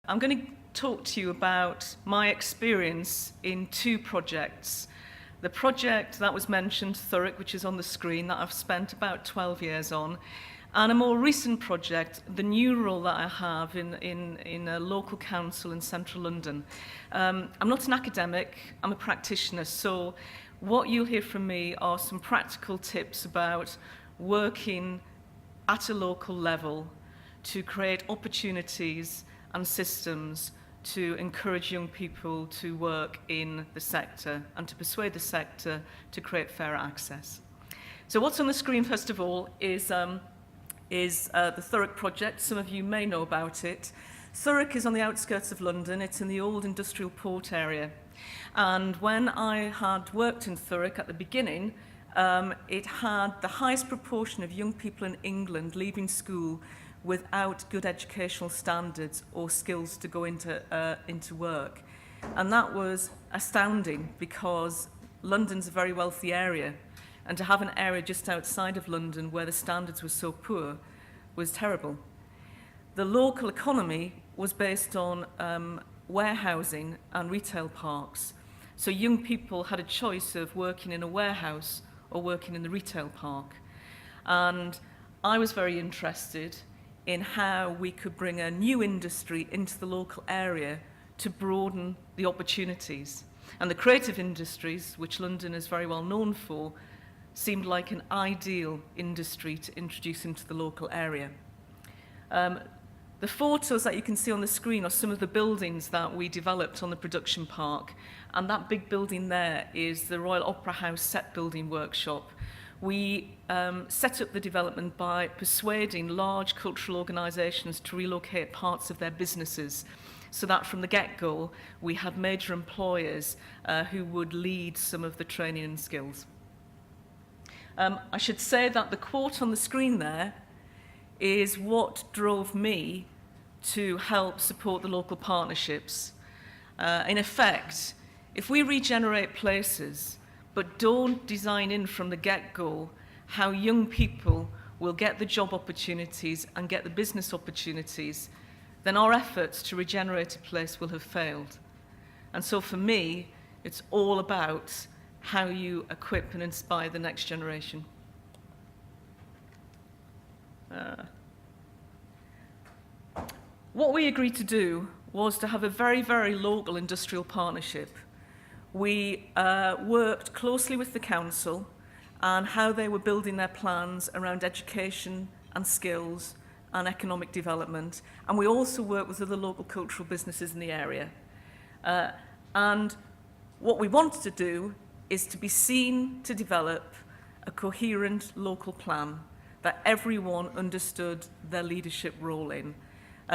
I'm going to talk to you about my experience in two projects. The project that was mentioned, Thurrock, which is on the screen, that I've spent about 12 years on, and a more recent project, the new role that I have in a local council in central London. I'm not an academic, I'm a practitioner, so what you'll hear from me are some practical tips about working at a local level to create opportunities and systems to encourage young people to work in the sector and to persuade the sector to create fairer access. So what's on the screen, first of all, is the Thurrock project. Some of you may know about it. Thurrock is on the outskirts of London. It's in the old industrial port area. And when I had worked in Thurrock at the beginning, it had the highest proportion of young people in England leaving school without good educational standards or skills to go into work. And that was astounding because London's a very wealthy area, and to have an area just outside of London where the standards were so poor was terrible. The local economy was based on warehousing and retail parks. So young people had a choice of working in a warehouse or working in the retail park. And I was very interested in how we could bring a new industry into the local area to broaden the opportunities. And the creative industries, which London is very well known for, seemed like an ideal industry to introduce into the local area. The photos that you can see on the screen are some of the buildings that we developed on the production park, and that big building there is the Royal Opera House set building workshop. We set up the development by persuading large cultural organisations to relocate parts of their businesses, so that from the get-go we had major employers who would lead some of the training and skills. I should say that the quote on the screen there is what drove me to help support the local partnerships. In effect, if we regenerate places but don't design in from the get-go how young people will get the job opportunities and get the business opportunities, then our efforts to regenerate a place will have failed. And so for me, it's all about how you equip and inspire the next generation. What we agreed to do was to have a very, very local industrial partnership. We worked closely with the council and how they were building their plans around education and skills and economic development. And we also worked with other local cultural businesses in the area. And what we wanted to do is to be seen to develop a coherent local plan that everyone understood their leadership role in.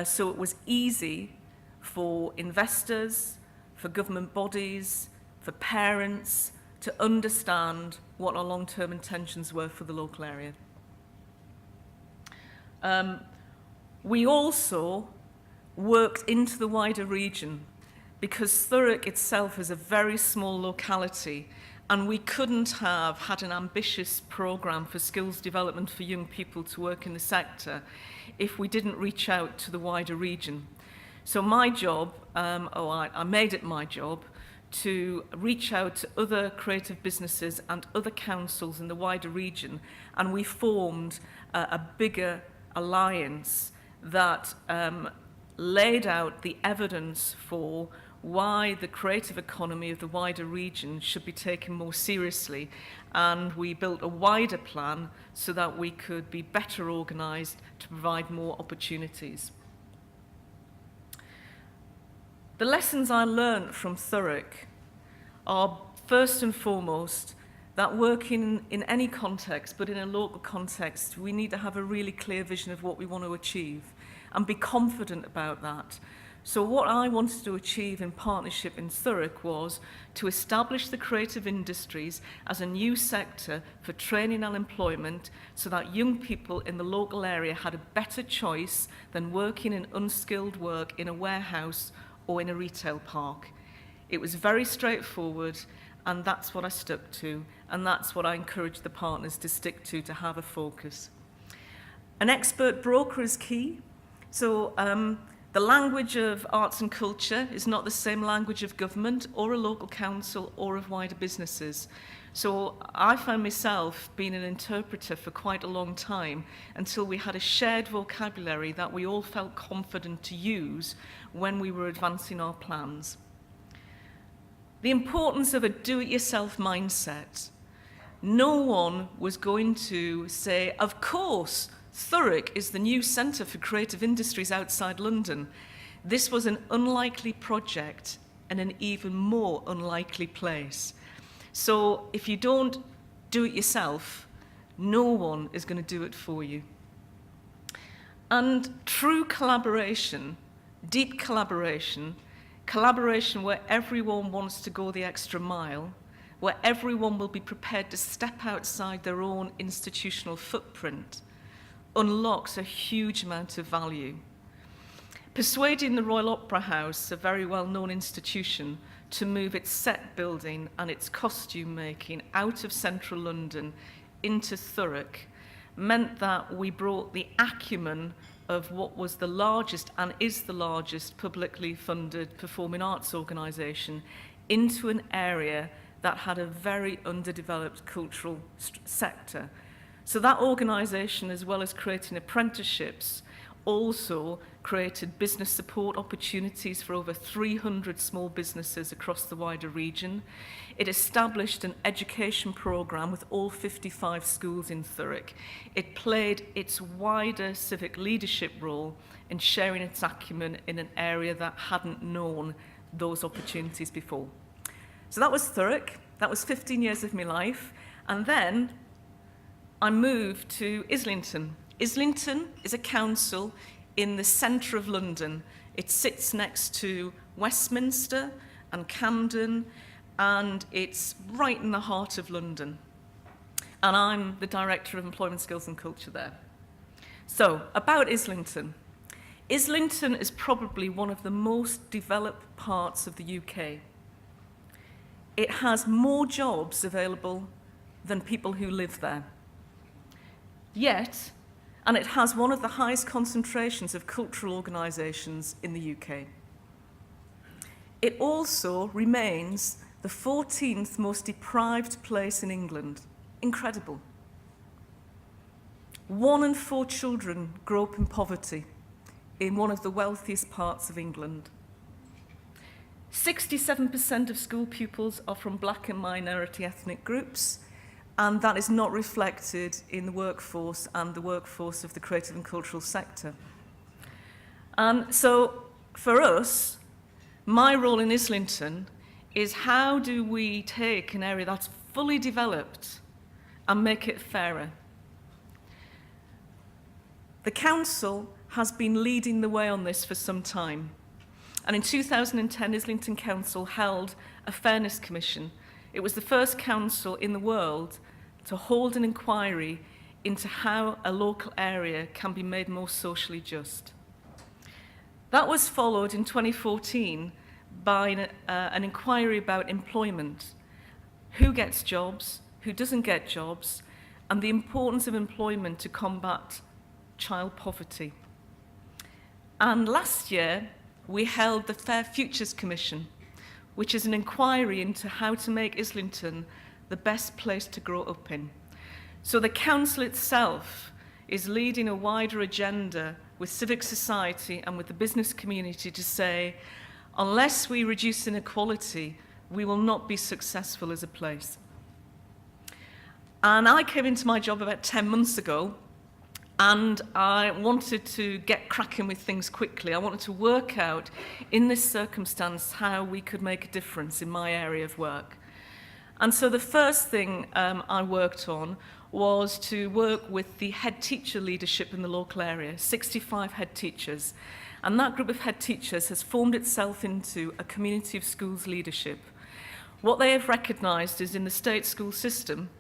So it was easy for investors, for government bodies, for parents to understand what our long-term intentions were for the local area. We also worked into the wider region because Thurrock itself is a very small locality, and we couldn't have had an ambitious programme for skills development for young people to work in the sector if we didn't reach out to the wider region. So my job, I made it my job, to reach out to other creative businesses and other councils in the wider region, and we formed a bigger alliance that laid out the evidence for why the creative economy of the wider region should be taken more seriously, and we built a wider plan so that we could be better organised to provide more opportunities. The lessons I learned from Thurrock are first and foremost that working in any context, but in a local context, we need to have a really clear vision of what we want to achieve and be confident about that. So what I wanted to achieve in partnership in Thurrock was to establish the creative industries as a new sector for training and employment so that young people in the local area had a better choice than working in unskilled work in a warehouse or in a retail park. It was very straightforward, and that's what I stuck to, and that's what I encourage the partners to stick to have a focus. An expert broker is key. So The language of arts and culture is not the same language of government or a local council or of wider businesses. So I found myself being an interpreter for quite a long time until we had a shared vocabulary that we all felt confident to use when we were advancing our plans. The importance of a do-it-yourself mindset. No one was going to say, of course, Thurrock is the new centre for creative industries outside London. This was an unlikely project and an even more unlikely place. So if you don't do it yourself, no one is going to do it for you. And true collaboration, deep collaboration, collaboration where everyone wants to go the extra mile, where everyone will be prepared to step outside their own institutional footprint, unlocks a huge amount of value. Persuading the Royal Opera House, a very well-known institution, to move its set building and its costume making out of central London into Thurrock meant that we brought the acumen of what was the largest and is the largest publicly funded performing arts organisation into an area that had a very underdeveloped cultural sector. So that organisation, as well as creating apprenticeships, also created business support opportunities for over 300 small businesses across the wider region. It established an education programme with all 55 schools in Thurrock. It played its wider civic leadership role in sharing its acumen in an area that hadn't known those opportunities before. So that was Thurrock. That was 15 years of my life. And then I moved to Islington. Islington is a council in the centre of London. It sits next to Westminster and Camden, and it's right in the heart of London. And I'm the Director of Employment Skills and Culture there. So, about Islington. Islington is probably one of the most developed parts of the UK. It has more jobs available than people who live there. Yet, and it has one of the highest concentrations of cultural organisations in the UK. It also remains the 14th most deprived place in England. Incredible. 1 in 4 children grow up in poverty in one of the wealthiest parts of England. 67% of school pupils are from black and minority ethnic groups, and that is not reflected in the workforce and the workforce of the creative and cultural sector. And so, for us, my role in Islington is how do we take an area that's fully developed and make it fairer? The council has been leading the way on this for some time. And in 2010, Islington Council held a Fairness Commission. It was the first council in the world to hold an inquiry into how a local area can be made more socially just. That was followed in 2014 by an inquiry about employment. Who gets jobs, who doesn't get jobs, and the importance of employment to combat child poverty. And last year, we held the Fair Futures Commission, which is an inquiry into how to make Islington the best place to grow up in. So the council itself is leading a wider agenda with civic society and with the business community to say, unless we reduce inequality, we will not be successful as a place. And I came into my job about 10 months ago, and I wanted to get cracking with things quickly. I wanted to work out, in this circumstance, how we could make a difference in my area of work. And so the first thing I worked on was to work with the head teacher leadership in the local area, 65 head teachers. And that group of head teachers has formed itself into a community of schools leadership. What they have recognised is in the state school system,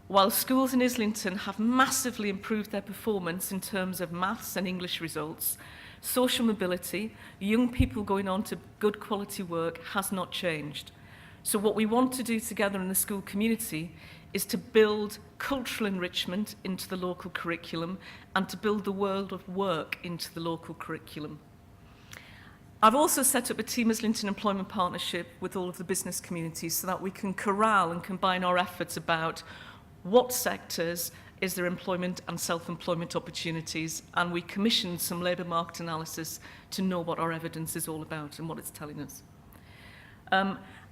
while schools in Islington have massively improved their performance in terms of maths and English results, social mobility, young people going on to good quality work has not changed. So what we want to do together in the school community is to build cultural enrichment into the local curriculum and to build the world of work into the local curriculum. I've also set up a Team Islington employment partnership with all of the business communities so that we can corral and combine our efforts about what sectors is there employment and self-employment opportunities, and we commissioned some labour market analysis to know what our evidence is all about and what it's telling us.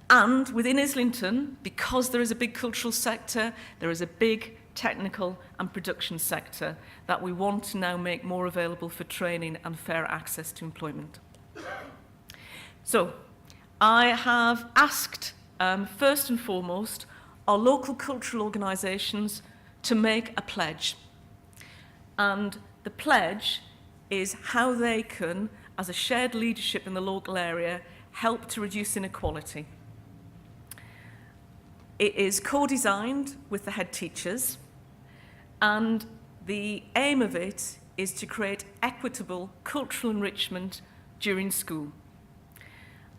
And within Islington, because there is a big cultural sector, there is a big technical and production sector that we want to now make more available for training and fair access to employment. So, I have asked, first and foremost, our local cultural organisations to make a pledge. And the pledge is how they can, as a shared leadership in the local area, help to reduce inequality. It is co-designed with the head teachers, and the aim of it is to create equitable cultural enrichment during school.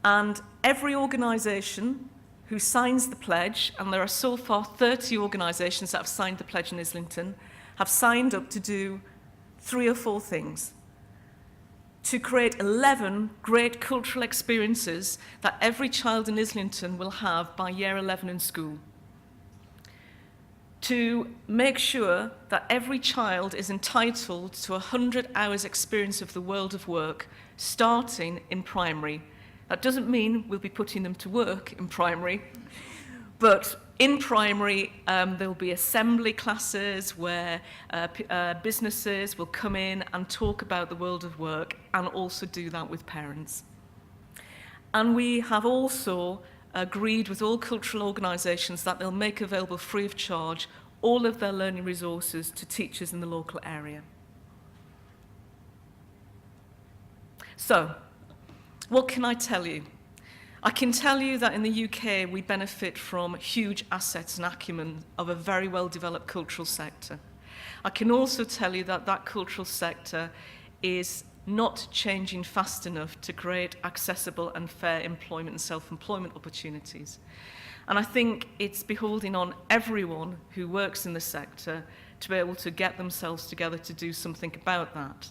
And every organisation who signs the pledge, and there are so far 30 organisations that have signed the pledge in Islington, have signed up to do 3 or 4 things. To create 11 great cultural experiences that every child in Islington will have by year 11 in school. To make sure that every child is entitled to 100 hours experience of the world of work, starting in primary. That doesn't mean we'll be putting them to work in primary, but in primary there will be assembly classes where businesses will come in and talk about the world of work, and also do that with parents. And we have also agreed with all cultural organisations that they'll make available free of charge all of their learning resources to teachers in the local area. So, what can I tell you? I can tell you that in the UK we benefit from huge assets and acumen of a very well-developed cultural sector. I can also tell you that that cultural sector is not changing fast enough to create accessible and fair employment and self-employment opportunities. And I think it's beholding on everyone who works in the sector to be able to get themselves together to do something about that.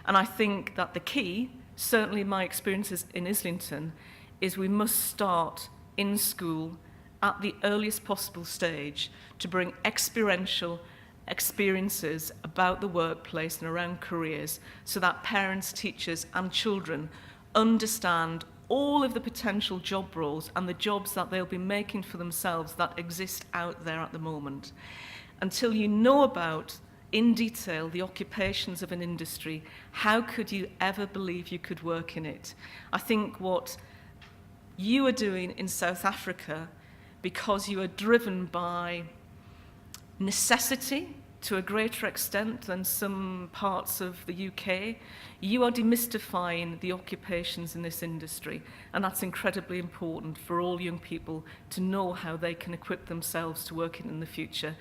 And I think that the key, certainly my experiences in Islington, is we must start in school at the earliest possible stage to bring experiential experiences about the workplace and around careers so that parents, teachers and children understand all of the potential job roles and the jobs that they'll be making for themselves that exist out there at the moment. Until you know about in detail the occupations of an industry, how could you ever believe you could work in it? I think what you are doing in South Africa, because you are driven by necessity to a greater extent than some parts of the UK, you are demystifying the occupations in this industry, and that's incredibly important for all young people to know how they can equip themselves to work in the future.